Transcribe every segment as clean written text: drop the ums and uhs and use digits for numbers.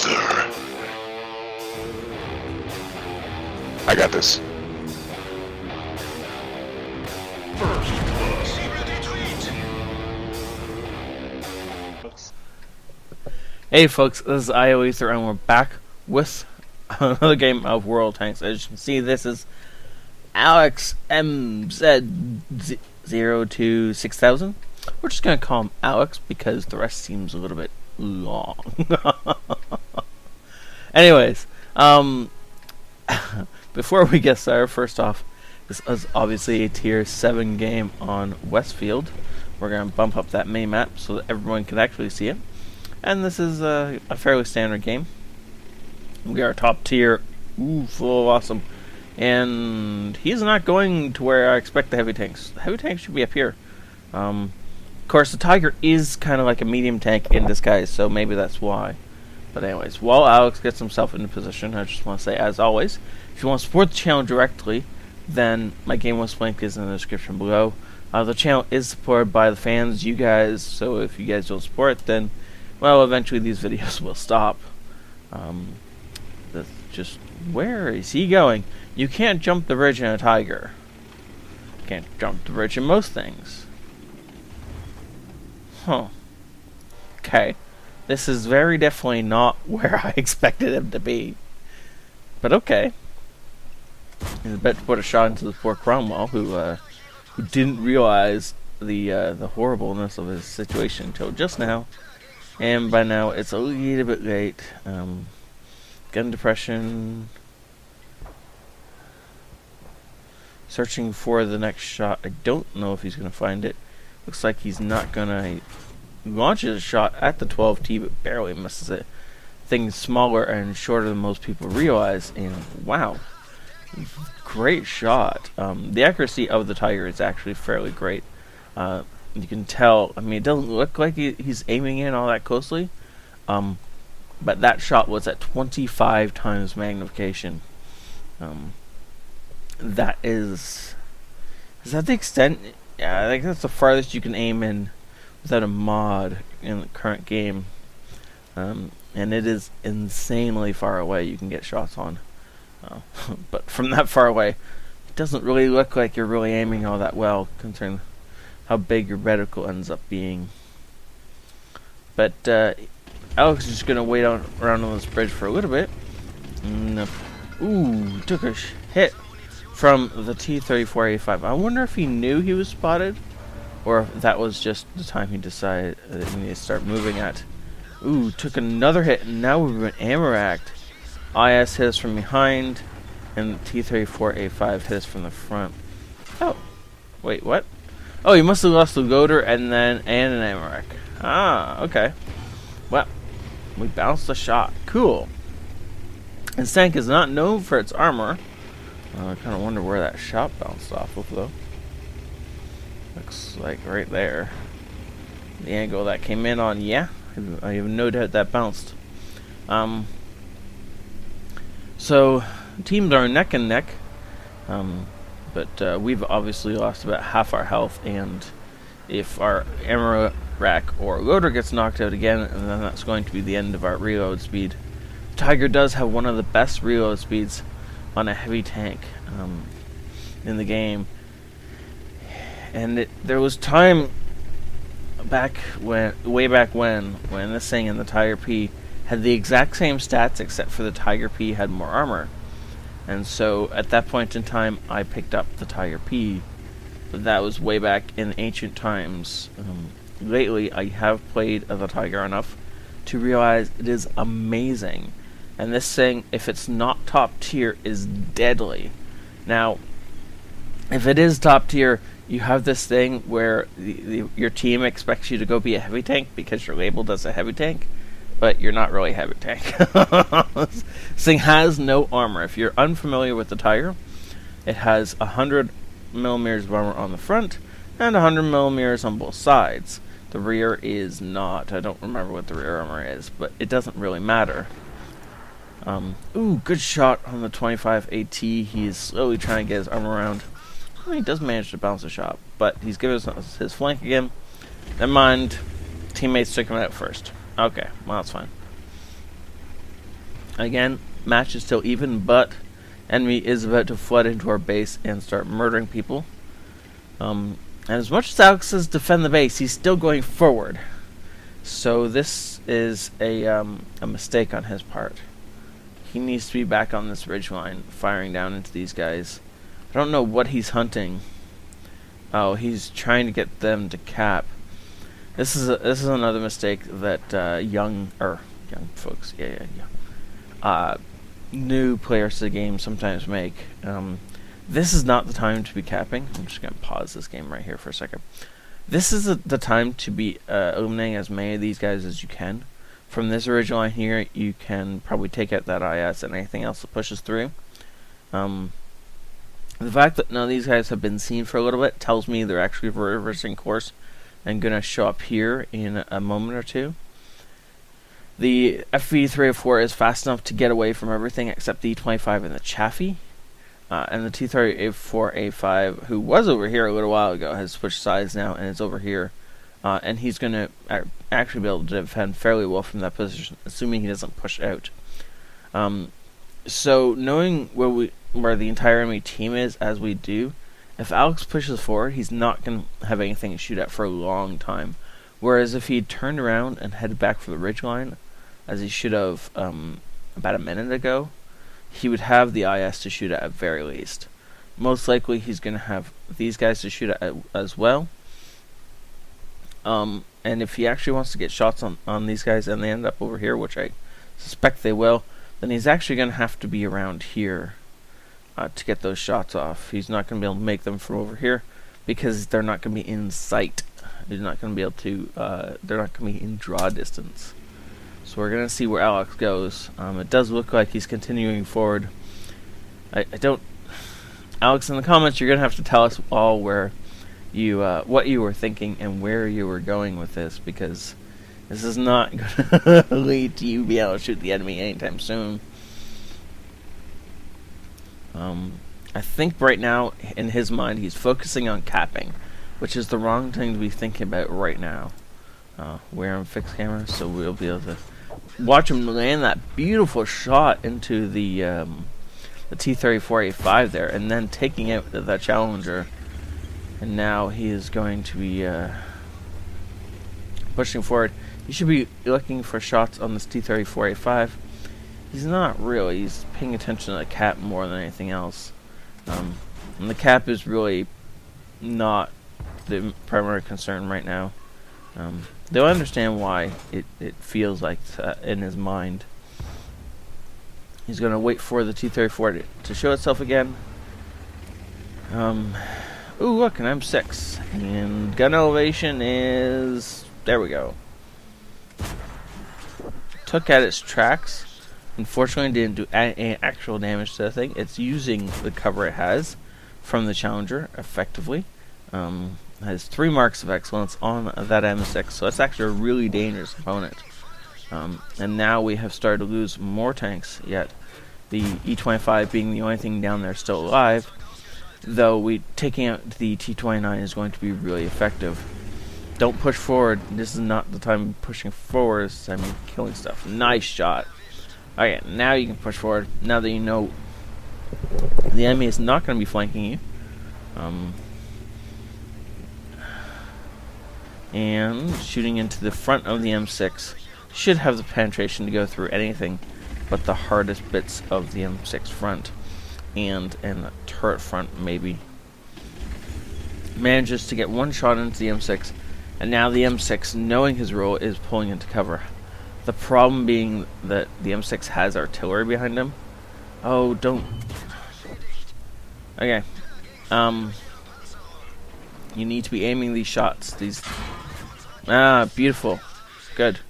ioEther. I got this. Hey folks, this is ioEther and we're back with another game of World Tanks. As you can see, this is Alex MZ026,000. We're just going to call him Alex because the rest seems a little bit long. Anyways, before we get started, first off, this is obviously a tier 7 game on Westfield. We're going to bump up that mini-map so that everyone can actually see it. And this is a fairly standard game. We are top tier. Ooh, full of awesome. And he's not going to where I expect the heavy tanks. The heavy tanks should be up here. Of course, the Tiger is kind of like a medium tank in disguise, so maybe that's why. But anyways, while Alex gets himself into position, I just want to say, as always, if you want to support the channel directly, then my game list link is in the description below. The channel is supported by the fans, you guys, so if you guys don't support, then well, eventually these videos will stop. That's just, where is he going? You can't jump the bridge in a Tiger. You can't jump the bridge in most things. Huh. Okay. This is very definitely not where I expected him to be. But okay. He's about to put a shot into the poor Cromwell, who didn't realize the horribleness of his situation until just now. And by now, it's a little bit late. Gun depression. Searching for the next shot. I don't know if he's going to find it. Looks like he's not going to. He launches a shot at the 12T, but barely misses it. Thing's smaller and shorter than most people realize. And wow. Great shot. The accuracy of the Tiger is actually fairly great. You can tell, I mean, it doesn't look like he's aiming in all that closely, but that shot was at 25 times magnification. That is that the extent? Yeah, I think that's the farthest you can aim in without a mod in the current game. And it is insanely far away you can get shots on. But from that far away, it doesn't really look like you're really aiming all that well, considering how big your reticle ends up being. But Alex is just going to wait around on this bridge for a little bit. Ooh, took a hit from the T-34A5. I wonder if he knew he was spotted, or if that was just the time he decided that he needed to start moving at. Ooh, took another hit, and now we've been ammo-racked. IS hit us from behind, and the T-34A5 hit us from the front. Oh, wait, what? Oh, he must have lost the loader and an ammo rack. Ah, okay. Well, we bounced the shot. Cool. This tank is not known for its armor. I kind of wonder where that shot bounced off of, though. Looks like right there. The angle that came in on, yeah. I have no doubt that bounced. So, teams are neck and neck. But we've obviously lost about half our health, and if our ammo rack or loader gets knocked out again, then that's going to be the end of our reload speed. Tiger does have one of the best reload speeds on a heavy tank in the game, and there was time way back when this thing and the Tiger P had the exact same stats, except for the Tiger P had more armor. And so, at that point in time, I picked up the Tiger P. But that was way back in ancient times. Lately, I have played the Tiger enough to realize it is amazing. And this thing, if it's not top tier, is deadly. Now, if it is top tier, you have this thing where your team expects you to go be a heavy tank because you're labeled as a heavy tank. But you're not really a heavy tank. This thing has no armor. If you're unfamiliar with the Tiger, it has 100 millimeters of armor on the front and 100 millimeters on both sides. The rear is not. I don't remember what the rear armor is, but it doesn't really matter. Ooh, good shot on the 25 AT. He's slowly trying to get his arm around. Well, he does manage to bounce a shot, but he's giving us his flank again. Never mind. Teammates took him out first. Okay, well, that's fine. Again, match is still even, but enemy is about to flood into our base and start murdering people. And as much as Alex says defend the base, he's still going forward. So this is a mistake on his part. He needs to be back on this ridgeline, firing down into these guys. I don't know what he's hunting. Oh, he's trying to get them to cap. This is another mistake that young folks, new players to the game sometimes make. This is not the time to be capping. I'm just gonna pause this game right here for a second. This is the time to be eliminating as many of these guys as you can. From this original line here, you can probably take out that IS and anything else that pushes through. The fact that none of these guys have been seen for a little bit tells me they're actually reversing course and going to show up here in a moment or two. The FV304 is fast enough to get away from everything except the E25 and the Chaffee. And the T-34A5, who was over here a little while ago, has switched sides now and is over here. And he's going to actually be able to defend fairly well from that position, assuming he doesn't push out. So knowing where the entire enemy team is, as we do, if Alex pushes forward, he's not going to have anything to shoot at for a long time. Whereas if he turned around and headed back for the ridgeline, as he should have about a minute ago, he would have the IS to shoot at very least. Most likely he's going to have these guys to shoot at as well. And if he actually wants to get shots on these guys and they end up over here, which I suspect they will, then he's actually going to have to be around here to get those shots off. He's not going to be able to make them from over here because they're not going to be in sight. He's not going to be able to, they're not going to be in draw distance. So we're going to see where Alex goes. It does look like he's continuing forward. I don't... Alex, in the comments, you're going to have to tell us all where you, what you were thinking and where you were going with this, because this is not going to lead to you being able to shoot the enemy anytime soon. I think right now, in his mind, he's focusing on capping, which is the wrong thing to be thinking about right now. We're on fixed camera, so we'll be able to watch him land that beautiful shot into the T-34A5 there, and then taking out the Challenger. And now he is going to be pushing forward. He should be looking for shots on this T-34A5. He's not really. He's paying attention to the cap more than anything else. And the cap is really not the primary concern right now. They'll understand why it feels like in his mind. He's going to wait for the T-34 to show itself again. Ooh, look, an M6. And gun elevation is... There we go. Took out its tracks. Unfortunately, didn't do any actual damage to the thing. It's using the cover it has from the Challenger effectively. Has 3 marks of excellence on that M6, so it's actually a really dangerous opponent. And now we have started to lose more tanks, yet the E25 being the only thing down there still alive, though taking out the T29 is going to be really effective. Don't push forward. This is not the time of pushing forward. This is the time of killing stuff. Nice shot. Okay, now you can push forward. Now that you know the enemy is not going to be flanking you. And shooting into the front of the M6 should have the penetration to go through anything but the hardest bits of the M6 front, and the turret front maybe. Manages to get one shot into the M6, and now the M6, knowing his role, is pulling into cover. The problem being that the M6 has artillery behind him. Oh, don't... Okay. You need to be aiming these shots. Beautiful. Good.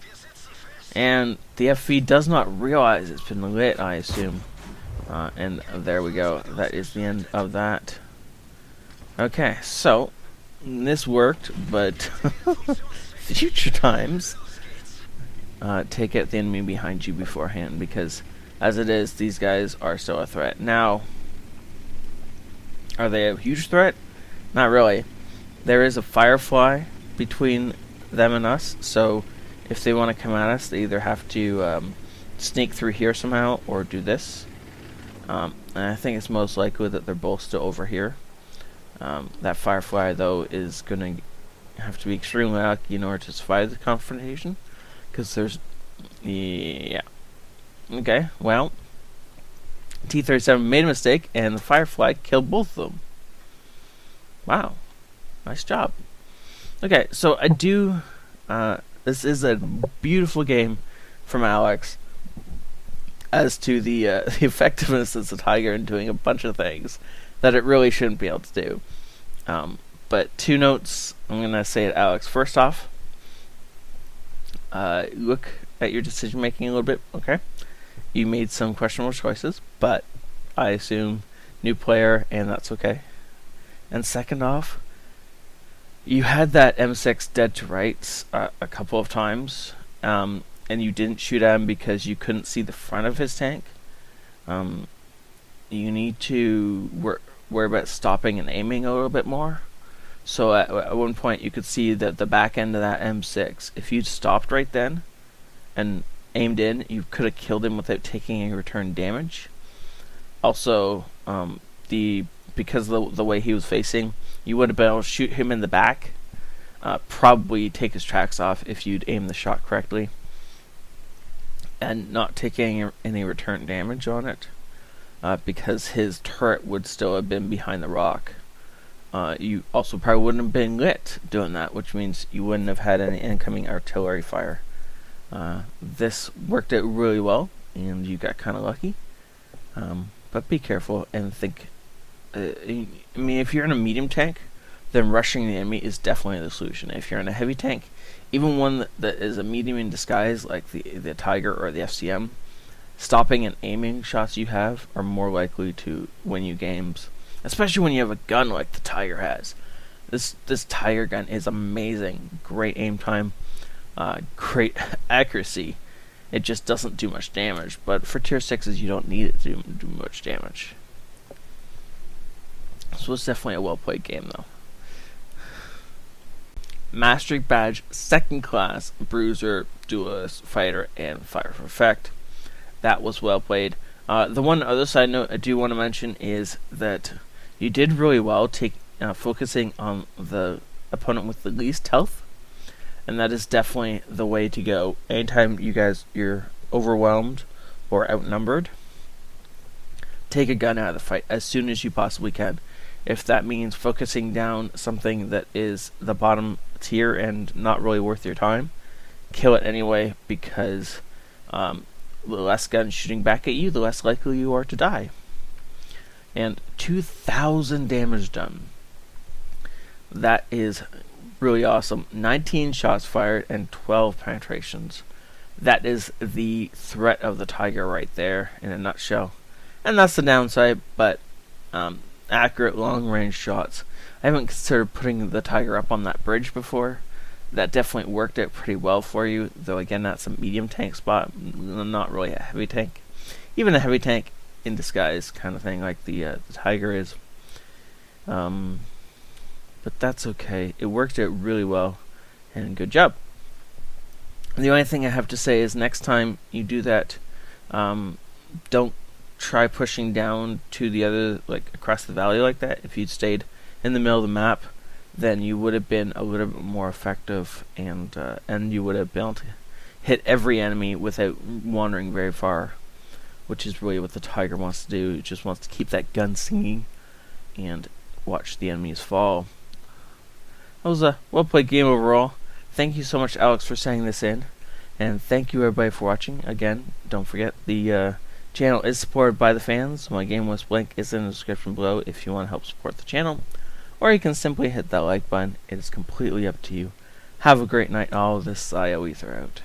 And the FV does not realize it's been lit, I assume. And there we go. That is the end of that. Okay, so this worked, but future times, take out the enemy behind you beforehand, because as it is, these guys are still a threat. Now, are they a huge threat? Not really. There is a Firefly between them and us, so if they want to come at us, they either have to sneak through here somehow or do this. And I think it's most likely that they're both still over here. That Firefly, though, is going to have to be extremely lucky in order to survive the confrontation. Because there's... Yeah. Okay, well... T-37 made a mistake, and the Firefly killed both of them. Wow. Nice job. Okay, so I do... this is a beautiful game from Alex as to the effectiveness of the Tiger in doing a bunch of things that it really shouldn't be able to do. But 2 notes, I'm going to say it, Alex. First off, look at your decision making a little bit, okay? You made some questionable choices, but I assume new player, and that's okay. And second off, you had that M6 dead to rights a couple of times, and you didn't shoot at him because you couldn't see the front of his tank. You need to worry about stopping and aiming a little bit more. So at one point you could see that the back end of that M6, if you'd stopped right then and aimed in, you could have killed him without taking any return damage. Also, because of the way he was facing, you would have been able to shoot him in the back, probably take his tracks off if you'd aim the shot correctly, and not take any return damage on it, because his turret would still have been behind the rock. You also probably wouldn't have been lit doing that, which means you wouldn't have had any incoming artillery fire. This worked out really well, and you got kind of lucky. But be careful and think. I mean, if you're in a medium tank, then rushing the enemy is definitely the solution. If you're in a heavy tank, even one that is a medium in disguise, like the Tiger or the FCM, stopping and aiming shots you have are more likely to win you games. Especially when you have a gun like the Tiger has. This Tiger gun is amazing. Great aim time. Great accuracy. It just doesn't do much damage. But for tier 6s, you don't need it to do much damage. So it's definitely a well-played game, though. Mastery Badge, 2nd class, Bruiser, Duelist, Fighter, and Fire for Effect. That was well played. The one other side note I do want to mention is that you did really well focusing on the opponent with the least health, and that is definitely the way to go. Anytime you're overwhelmed or outnumbered, take a gun out of the fight as soon as you possibly can. If that means focusing down something that is the bottom tier and not really worth your time, kill it anyway, because the less guns shooting back at you, the less likely you are to die. And 2,000 damage done. That is really awesome. 19 shots fired and 12 penetrations. That is the threat of the Tiger right there in a nutshell. And that's the downside, but accurate long-range shots. I haven't considered putting the Tiger up on that bridge before. That definitely worked out pretty well for you, though again that's a medium tank spot, not really a heavy tank. Even a heavy tank in disguise kind of thing like the Tiger is. But that's okay. It worked out really well, and good job. The only thing I have to say is next time you do that, don't try pushing down to the other, like across the valley like that. If you'd stayed in the middle of the map, then you would have been a little bit more effective, and you would have been able to hit every enemy without wandering very far, which is really what the Tiger wants to do. It just wants to keep that gun singing and watch the enemies fall. That was a well-played game overall. Thank you so much, Alex, for sending this in, and thank you everybody for watching. Again, don't forget the channel is supported by the fans. My game list link is in the description below if you want to help support the channel. Or you can simply hit that like button. It is completely up to you. Have a great night all. This ioEther out.